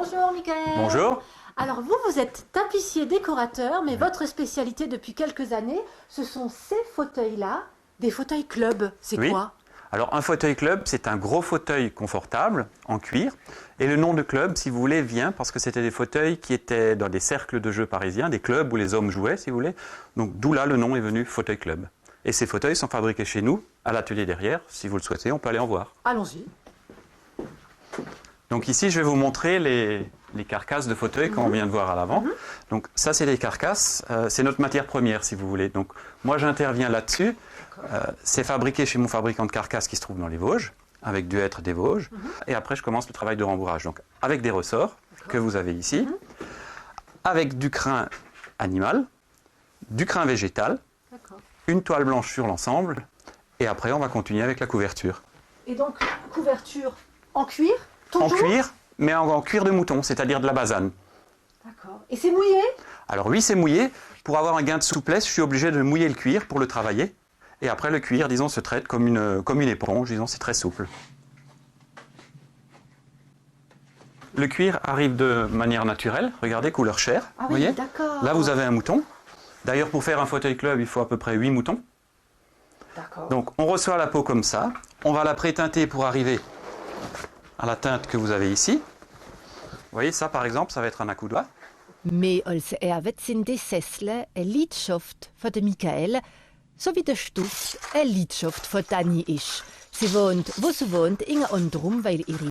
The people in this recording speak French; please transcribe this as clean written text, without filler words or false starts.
Bonjour Michael. Bonjour. Alors vous êtes tapissier décorateur, mais votre spécialité depuis quelques années, ce sont ces fauteuils-là, des fauteuils club. C'est Oui. quoi? Alors un fauteuil club, c'est un gros fauteuil confortable en cuir. Et le nom de club, si vous voulez, vient parce que c'était des fauteuils qui étaient dans des cercles de jeux parisiens, des clubs où les hommes jouaient, si vous voulez. Donc d'où là le nom est venu fauteuil club. Et ces fauteuils sont fabriqués chez nous, à l'atelier derrière. Si vous le souhaitez, on peut aller en voir. Allons-y. Donc ici, je vais vous montrer les carcasses de fauteuils qu'on vient de voir à l'avant. Donc ça, c'est les carcasses. C'est notre matière première, si vous voulez. Donc moi, j'interviens là-dessus. C'est fabriqué chez mon fabricant de carcasses qui se trouve dans les Vosges, avec du hêtre des Vosges. Et après, je commence le travail de rembourrage. Donc avec des ressorts que vous avez ici, avec du crin animal, du crin végétal, une toile blanche sur l'ensemble. Et après, on va continuer avec la couverture. Et donc, couverture en cuir, toujours? En cuir, mais en cuir de mouton, c'est-à-dire de la basane. D'accord. Et c'est mouillé? Alors oui, c'est mouillé. Pour avoir un gain de souplesse, je suis obligé de mouiller le cuir pour le travailler. Et après, le cuir, disons, se traite comme une éponge. Disons, c'est très souple. Le cuir arrive de manière naturelle. Regardez, couleur chair. Ah oui, voyez. d'accord. Là, vous avez un mouton. D'ailleurs, pour faire un fauteuil club, il faut à peu près 8 moutons. D'accord. Donc, on reçoit la peau comme ça. On va la pré-teinter pour arriver à la teinte que vous avez ici. Vous voyez, ça, par exemple, ça va être un accoudoir. Mehr als erwet sind die Sessle eine Leidenschaft von der Michael, so wie der Stuff eine Leidenschaft von Dani ist. Sie wohnt, wo sie wohnt, in anderem, weil ihre